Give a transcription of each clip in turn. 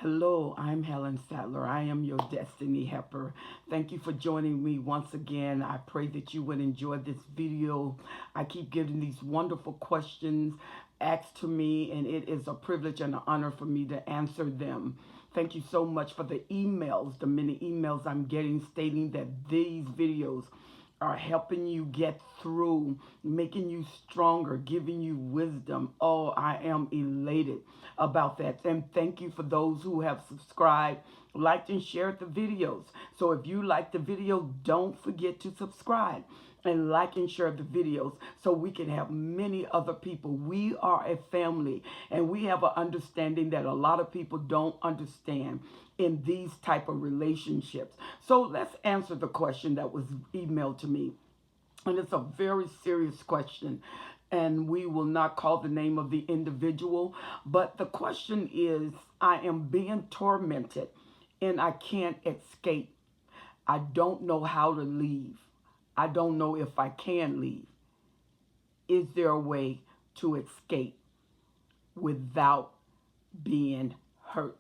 Hello, I'm Helen Sadler. I am your destiny helper. Thank you for joining me once again. I pray that you would enjoy this video. I keep getting these wonderful questions asked to me, and it is a privilege and an honor for me to answer them. Thank you so much for the emails, the many emails I'm getting stating that these videos are helping you get through, making you stronger, giving you wisdom. Oh, I am elated about that. And thank you for those who have subscribed, liked, and shared the videos. So if you like the video, don't forget to subscribe and like and share the videos so we can have many other people. We are a family, and we have an understanding that a lot of people don't understand in these type of relationships. So let's answer the question that was emailed to me. And it's a very serious question. And we will not call the name of the individual. But the question is, I am being tormented and I can't escape. I don't know how to leave. I don't know if I can leave. Is there a way to escape without being hurt?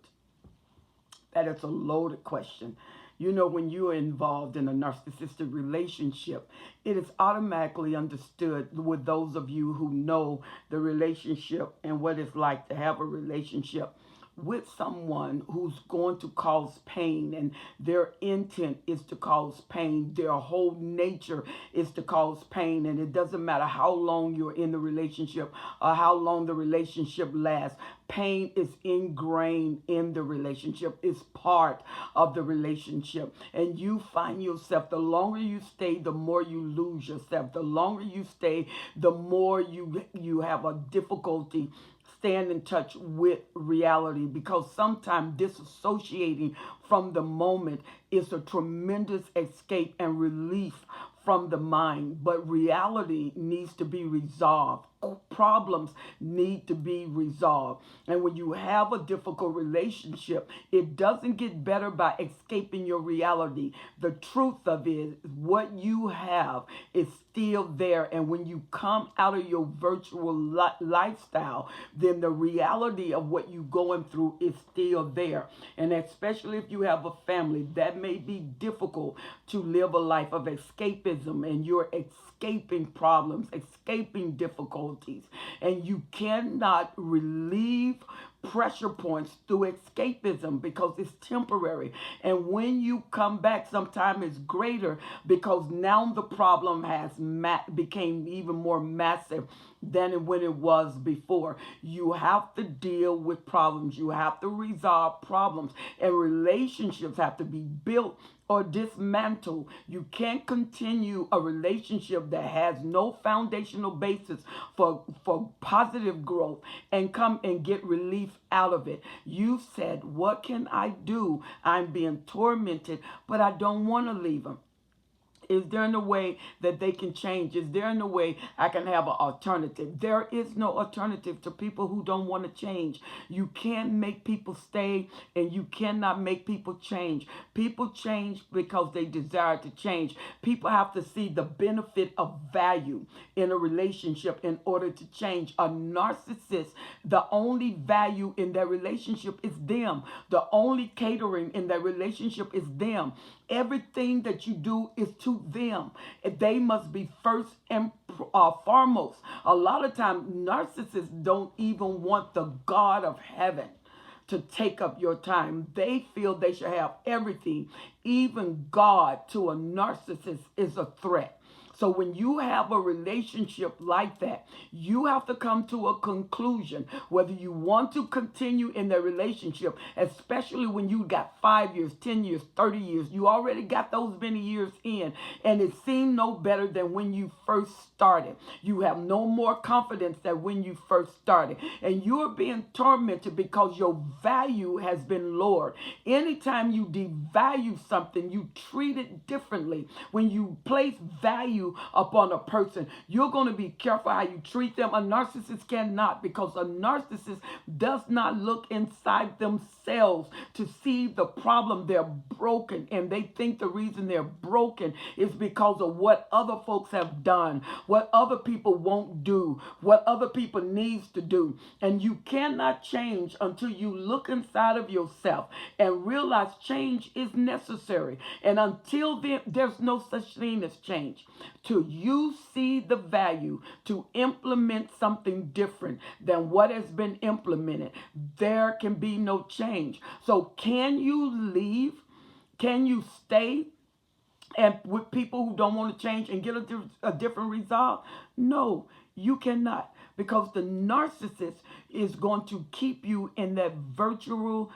That is a loaded question. You know, when you are involved in a narcissistic relationship, it is automatically understood with those of you who know the relationship and what it's like to have a relationship with someone who's going to cause pain, and their intent is to cause pain. Their whole nature is to cause pain, and it doesn't matter how long you're in the relationship or how long the relationship lasts. Pain is ingrained in the relationship. It's part of the relationship. And you find yourself, the longer you stay, the more you lose yourself. The longer you stay, the more you have a difficulty staying in touch with reality, because sometimes disassociating from the moment is a tremendous escape and relief from the mind. But reality needs to be resolved. Problems need to be resolved. And when you have a difficult relationship, it doesn't get better by escaping your reality. The truth of it is, what you have is still there. And when you come out of your virtual lifestyle, then the reality of what you're going through is still there. And especially if you have a family, that may be difficult to live a life of escapism, and you're escaping problems, escaping difficulties, and you cannot relieve pressure points through escapism because it's temporary. And when you come back, sometimes it's greater because now the problem has became even more massive than when it was before. You have to deal with problems. You have to resolve problems, and relationships have to be built or dismantle. You can't continue a relationship that has no foundational basis for positive growth and come and get relief out of it. You said, what can I do? I'm being tormented, but I don't want to leave him. Is there a way that they can change? Is there a way I can have an alternative? There is no alternative to people who don't want to change. You can't make people stay, and you cannot make people change. People change because they desire to change. People have to see the benefit of value in a relationship in order to change. A narcissist, the only value in their relationship is them. The only catering in their relationship is them. Everything that you do is to them. They must be first and foremost. A lot of times, narcissists don't even want the God of heaven to take up your time. They feel they should have everything. Even God to a narcissist is a threat. So when you have a relationship like that, you have to come to a conclusion whether you want to continue in the relationship, especially when you got 5 years, 10 years, 30 years. You already got those many years in, and it seemed no better than when you first started. You have no more confidence than when you first started, and you're being tormented because your value has been lowered. Anytime you devalue something, you treat it differently. When you place value value upon a person. You're going to be careful how you treat them. A narcissist cannot, because a narcissist does not look inside themselves to see the problem. They're broken, and they think the reason they're broken is because of what other folks have done, what other people won't do, what other people needs to do. And you cannot change until you look inside of yourself and realize change is necessary. And until then, there's no such thing as change. Till you see the value to implement something different than what has been implemented, there can be no change. So can you leave? Can you stay and with people who don't want to change and get a different result? No, you cannot, because the narcissist is going to keep you in that virtual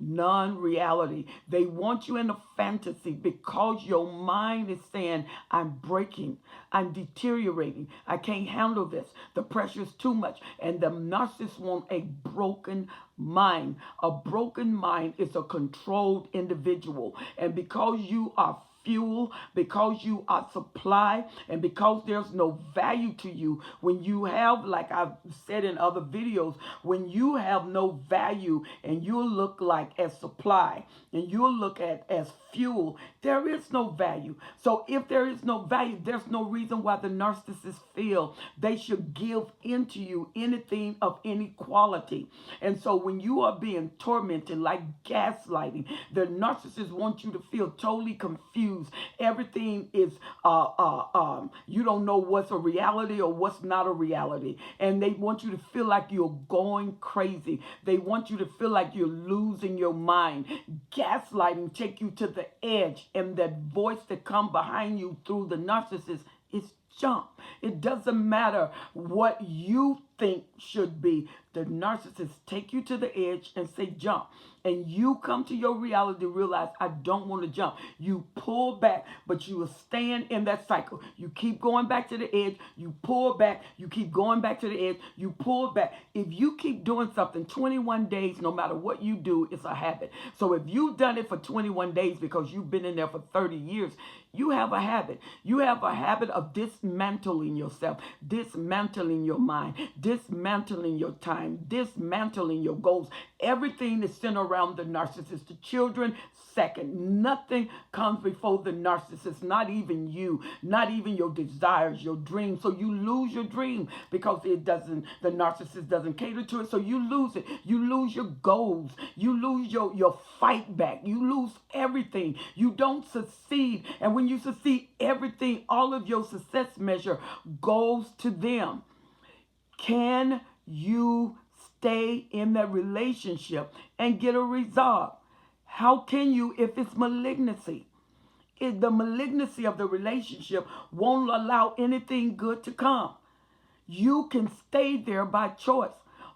non-reality. They want you in a fantasy because your mind is saying, I'm breaking, I'm deteriorating, I can't handle this, the pressure is too much. And the narcissist want a broken mind. A broken mind is a controlled individual. And because you are fuel, because you are supply, and because there's no value to you, when you have, like I've said in other videos, when you have no value and you look like as supply and you look at as fuel, there is no value. So if there is no value, there's no reason why the narcissists feel they should give into you anything of any quality. And so when you are being tormented like gaslighting, the narcissists want you to feel totally confused. Everything is you don't know what's a reality or what's not a reality, and they want you to feel like you're going crazy. They want you to feel like you're losing your mind. Gaslighting take you to the edge, and that voice that come behind you through the narcissist is jump. It doesn't matter what you think should be. The narcissist take you to the edge and say jump. And you come to your reality, realize I don't want to jump. You pull back, but you are staying in that cycle. You keep going back to the edge, you pull back, you keep going back to the edge, you pull back. If you keep doing something 21 days, no matter what you do, it's a habit. So if you've done it for 21 days because you've been in there for 30 years, you have a habit. You have a habit of dismantling yourself, dismantling your mind, dismantling your time, dismantling your goals. Everything is centered around the narcissist. The children, second. Nothing comes before the narcissist, not even you, not even your desires, your dreams. So you lose your dream because the narcissist doesn't cater to it. So you lose it. You lose your goals. You lose your fight back. You lose everything. You don't succeed. And when you succeed, everything, all of your success measure goes to them. Can you stay in that relationship and get a result? How can you if it's malignancy? If the malignancy of the relationship won't allow anything good to come. You can stay there by choice.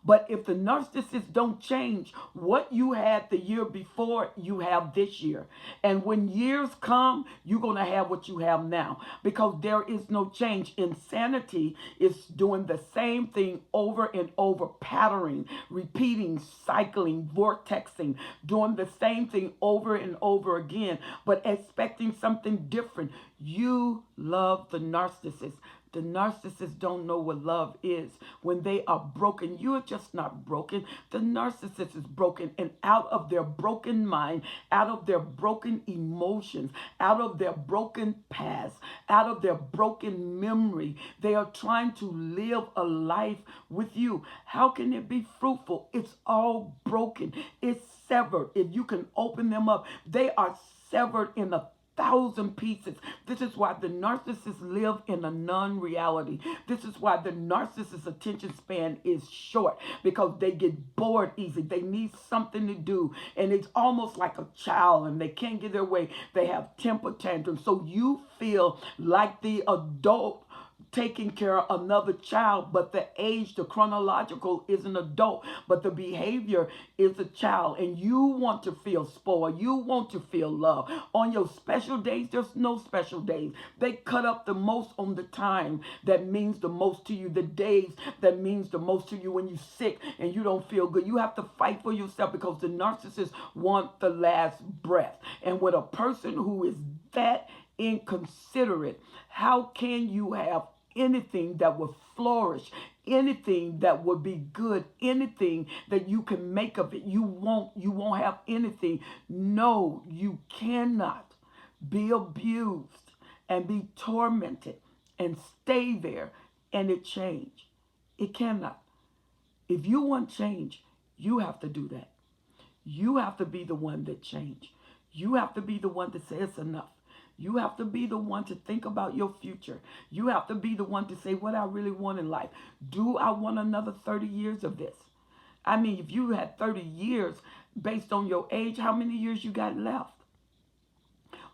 But if the narcissists don't change, what you had the year before, you have this year. And when years come, you're going to have what you have now, because there is no change. Insanity is doing the same thing over and over, patterning, repeating, cycling, vortexing, doing the same thing over and over again, but expecting something different. You love the narcissist. The narcissists don't know what love is. When they are broken, you're just not broken. The narcissist is broken, and out of their broken mind, out of their broken emotions, out of their broken past, out of their broken memory, they are trying to live a life with you. How can it be fruitful? It's all broken. It's severed. If you can open them up, they are severed in 1,000 pieces. This is why the narcissists live in a non-reality. This is why the narcissist's attention span is short, because they get bored easy. They need something to do, and it's almost like a child, and they can't get their way. They have temper tantrums. So you feel like the adult taking care of another child, but the age, the chronological, is an adult, but the behavior is a child, and you want to feel spoiled. You want to feel love. On your special days, there's no special days. They cut up the most on the time that means the most to you, the days that means the most to you when you're sick and you don't feel good. You have to fight for yourself, because the narcissists want the last breath. And with a person who is that inconsiderate? How can you have anything that would flourish, anything that would be good, anything that you can make of it? You won't have anything. No, you cannot be abused and be tormented and stay there and it change. It cannot. If you want change, you have to do that. You have to be the one that change. You have to be the one that says enough. You have to be the one to think about your future. You have to be the one to say what I really want in life. Do I want another 30 years of this? I mean, if you had 30 years based on your age, how many years you got left?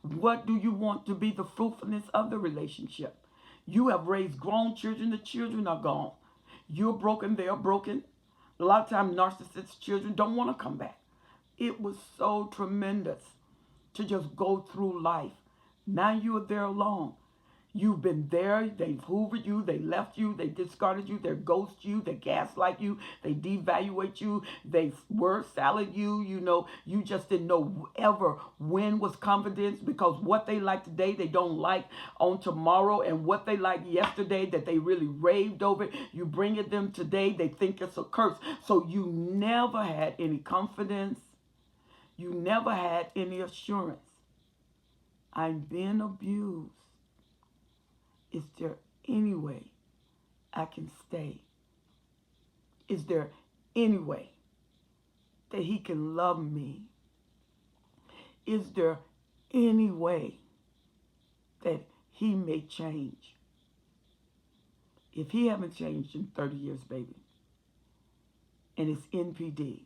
What do you want to be the fruitfulness of the relationship? You have raised grown children. The children are gone. You're broken. They're broken. A lot of times, narcissist children don't want to come back. It was so tremendous to just go through life. Now you are there alone. You've been there. They've hoovered you. They left you. They discarded you. They ghost you. They gaslight you. They devaluate you. They word salad you. You know, you just didn't know ever when was confidence, because what they like today, they don't like on tomorrow. And what they like yesterday that they really raved over, you bring it them today, they think it's a curse. So you never had any confidence. You never had any assurance. I'm being abused. Is there any way I can stay? Is there any way that he can love me? Is there any way that he may change? If he haven't changed in 30 years, baby, and it's NPD,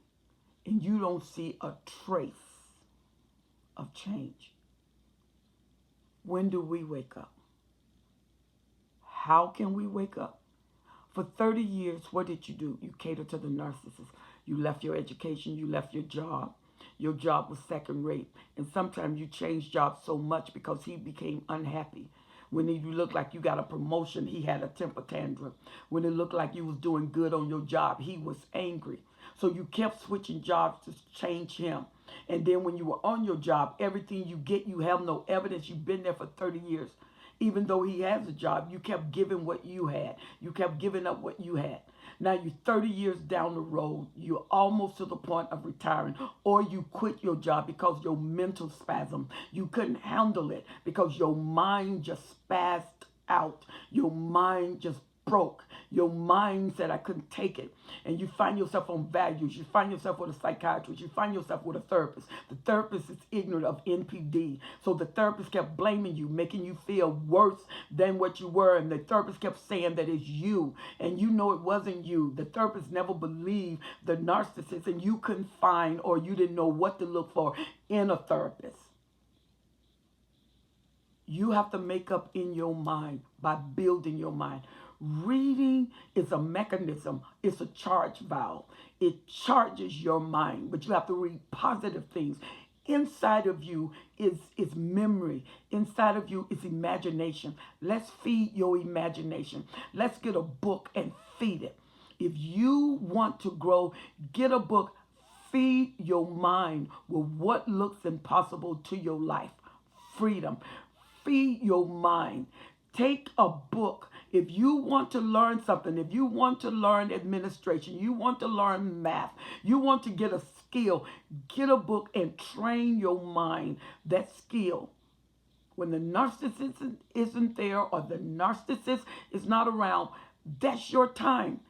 and you don't see a trace of change, when do we wake up? How can we wake up? For 30 years, what did you do? You catered to the narcissist. You left your education. You left your job. Your job was second rate. And sometimes you changed jobs so much because he became unhappy. When you looked like you got a promotion, he had a temper tantrum. When it looked like you was doing good on your job, he was angry. So you kept switching jobs to change him. And then when you were on your job, everything you get, you have no evidence. You've been there for 30 years. Even though he has a job, you kept giving what you had. You kept giving up what you had. Now you're 30 years down the road. You're almost to the point of retiring. Or you quit your job because your mental spasm. You couldn't handle it because your mind just spazzed out. Your mind just broke. Your mind said, I couldn't take it. And you find yourself on values. You find yourself with a psychiatrist. You find yourself with a therapist. The therapist is ignorant of NPD. So the therapist kept blaming you, making you feel worse than what you were. And the therapist kept saying that it's you. And you know it wasn't you. The therapist never believed the narcissist. And you couldn't find, or you didn't know what to look for in a therapist. You have to make up in your mind by building your mind. Reading is a mechanism. It's a charge valve. It charges your mind, but you have to read positive things. Inside of you is memory. Inside of you is imagination. Let's feed your imagination. Let's get a book and feed it. If you want to grow, get a book. Feed your mind with what looks impossible to your life. Freedom. Feed your mind. Take a book. If you want to learn something, if you want to learn administration, you want to learn math, you want to get a skill, get a book and train your mind that skill. When the narcissist isn't there or the narcissist is not around, that's your time.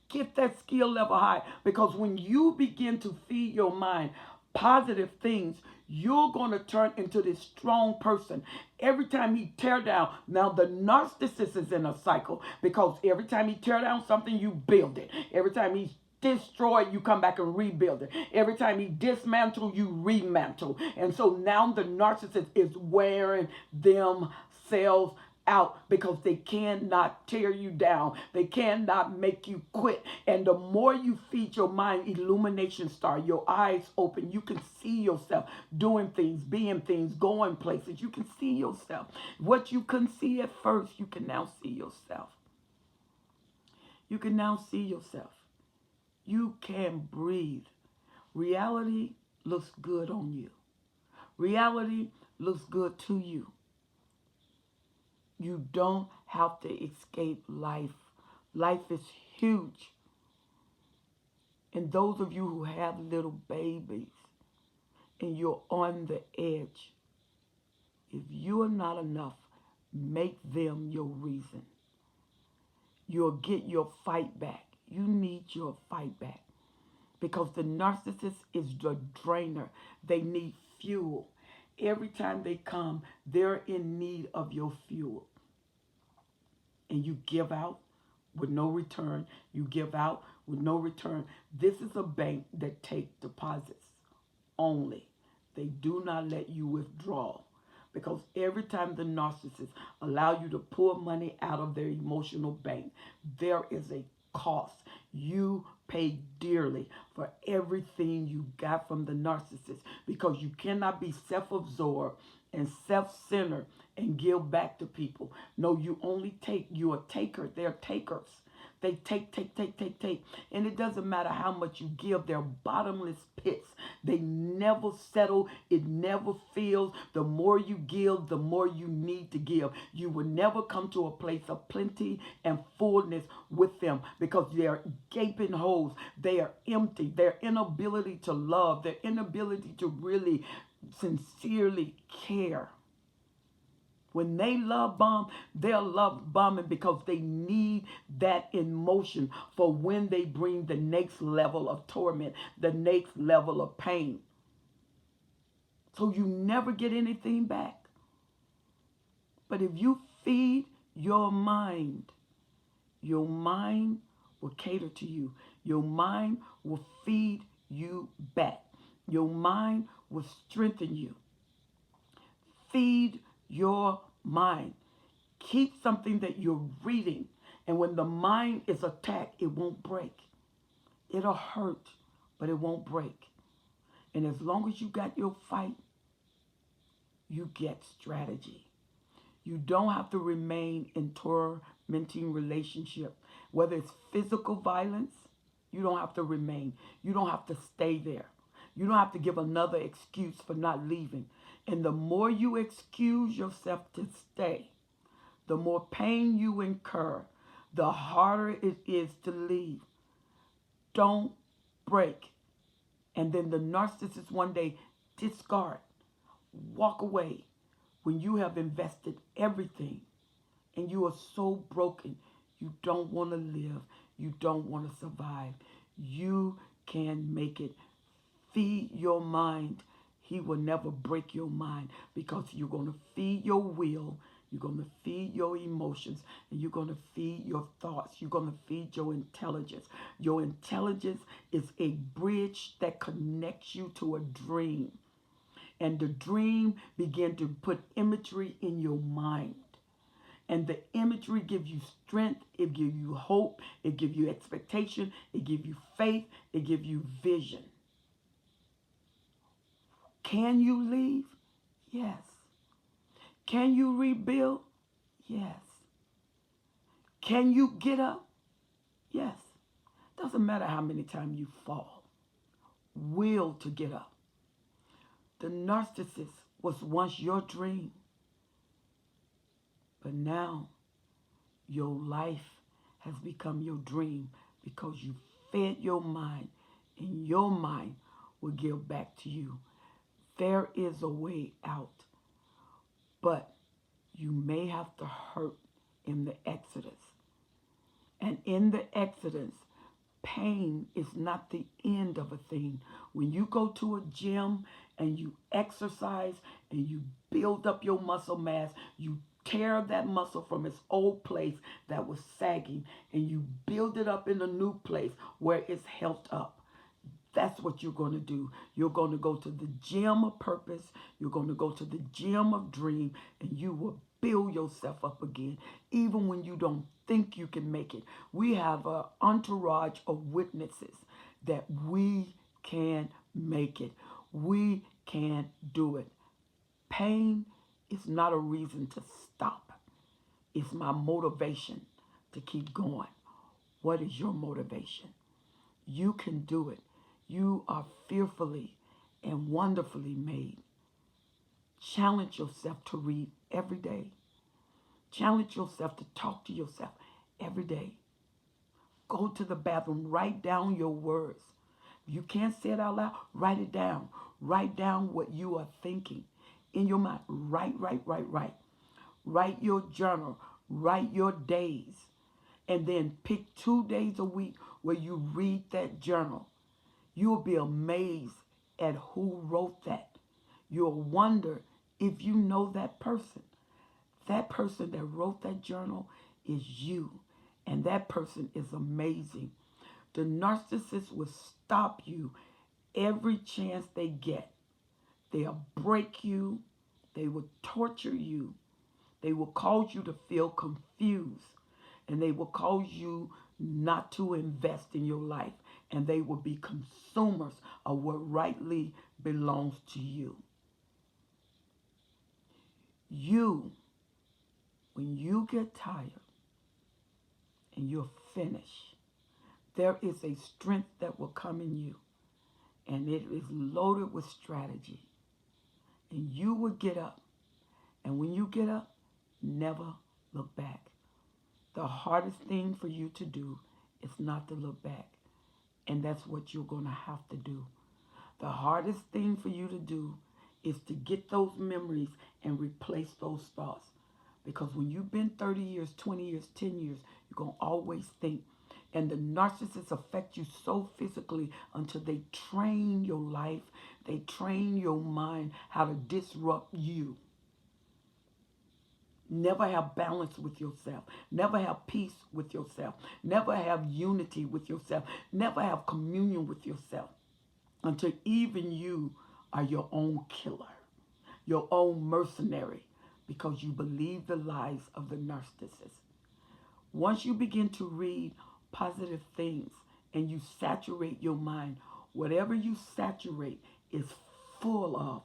Get that skill level high, because when you begin to feed your mind positive things, you're going to turn into this strong person. Every time he tear down, now the narcissist is in a cycle, because every time he tear down something, you build it. Every time he's destroyed, you come back and rebuild it. Every time he dismantle, you remantle. And so now the narcissist is wearing themselves out, because they cannot tear you down. They cannot make you quit. And the more you feed your mind, illumination start. Your eyes open. You can see yourself doing things, being things, going places. You can see yourself. What you couldn't see at first, you can now see yourself. You can now see yourself. You can breathe. Reality looks good on you. Reality looks good to you. You don't have to escape life. Life is huge. And those of you who have little babies and you're on the edge, if you are not enough, make them your reason. You'll get your fight back. You need your fight back. Because the narcissist is the drainer. They need fuel. Every time they come, they're in need of your fuel. And you give out with no return. You give out with no return. This is a bank that takes deposits only. They do not let you withdraw. Because every time the narcissist allow you to pull money out of their emotional bank, there is a cost. You pay dearly for everything you got from the narcissist, because you cannot be self-absorbed and self-centered and give back to people. No, you only take. You're a taker. They're takers. They take. And it doesn't matter how much you give. They're bottomless pits. They never settle. It never fills. The more you give, the more you need to give. You will never come to a place of plenty and fullness with them, because they are gaping holes. They are empty. Their inability to love, their inability to really sincerely care. When they love bomb, they're love bombing because they need that emotion for when they bring the next level of torment, the next level of pain. So you never get anything back. But if you feed your mind will cater to you. Your mind will feed you back. Your mind will strengthen you. Feed your mind. Keep something that you're reading. And when the mind is attacked, it won't break. It'll hurt, but it won't break. And as long as you got your fight, you get strategy. You don't have to remain in tormenting relationship. Whether it's physical violence, you don't have to remain. You don't have to stay there. You don't have to give another excuse for not leaving. And the more you excuse yourself to stay, the more pain you incur, the harder it is to leave. Don't break. And then the narcissist one day discard, walk away when you have invested everything and you are so broken. You don't want to live. You don't want to survive. You can make it. Feed your mind. He will never break your mind, because you're going to feed your will, you're going to feed your emotions, and you're going to feed your thoughts. You're going to feed your intelligence. Your intelligence is a bridge that connects you to a dream. And the dream begin to put imagery in your mind. And the imagery gives you strength, it gives you hope, it gives you expectation, it gives you faith, it gives you vision. Can you leave? Yes. Can you rebuild? Yes. Can you get up? Yes. Doesn't matter how many times you fall. Will to get up. The narcissist was once your dream, but now your life has become your dream because you fed your mind, and your mind will give back to you. There is a way out, but you may have to hurt in the exodus. And in the exodus, pain is not the end of a thing. When you go to a gym and you exercise and you build up your muscle mass, you tear that muscle from its old place that was sagging, and you build it up in a new place where it's held up. That's what you're going to do. You're going to go to the gym of purpose. You're going to go to the gym of dream, and you will build yourself up again, even when you don't think you can make it. We have an entourage of witnesses that we can make it. We can do it. Pain is not a reason to stop. It's my motivation to keep going. What is your motivation? You can do it. You are fearfully and wonderfully made. Challenge yourself to read every day. Challenge yourself to talk to yourself every day. Go to the bathroom. Write down your words. If you can't say it out loud, write it down. Write down what you are thinking in your mind. Write. Write your journal. Write your days. And then pick 2 days a week where you read that journal. You will be amazed at who wrote that. You'll wonder if you know that person. That person that wrote that journal is you. And that person is amazing. The narcissist will stop you every chance they get. They'll break you. They will torture you. They will cause you to feel confused. And they will cause you not to invest in your life. And they will be consumers of what rightly belongs to you. When you get tired and you're finished, there is a strength that will come in you. And it is loaded with strategy. And you will get up. And when you get up, never look back. The hardest thing for you to do is not to look back. And that's what you're going to have to do. The hardest thing for you to do is to get those memories and replace those thoughts. Because when you've been 30 years, 20 years, 10 years, you're going to always think. And the narcissists affect you so physically until they train your life. They train your mind how to disrupt you. Never have balance with yourself. Never have peace with yourself. Never have unity with yourself. Never have communion with yourself. Until even you are your own killer, your own mercenary, because you believe the lies of the narcissist. Once you begin to read positive things and you saturate your mind, whatever you saturate is full of.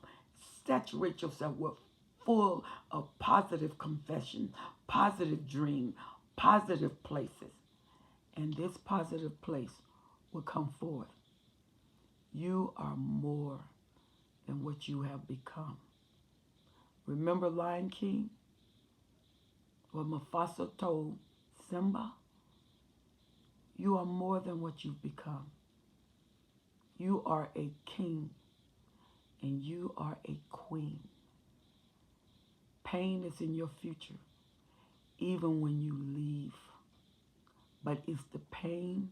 Saturate yourself with full of positive confession, positive dream, positive places. And this positive place will come forth. You are more than what you have become. Remember Lion King? What Mufasa told Simba? You are more than what you've become. You are a king and you are a queen. Pain is in your future, even when you leave. But it's the pain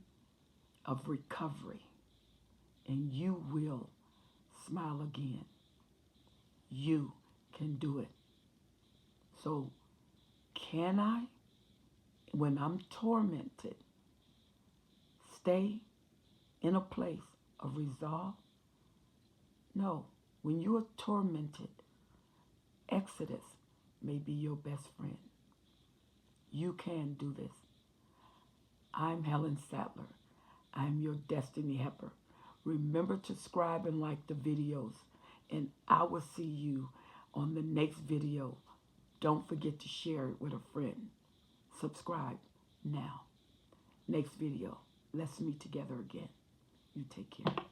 of recovery. And you will smile again. You can do it. So, can I, when I'm tormented, stay in a place of resolve? No. When you are tormented, Exodus may be your best friend. You can do this. I'm Helen Sattler. I'm your destiny helper. Remember to subscribe and like the videos, and I will see you on the next video. Don't forget to share it with a friend. Subscribe now. Next video. Let's meet together again. You take care.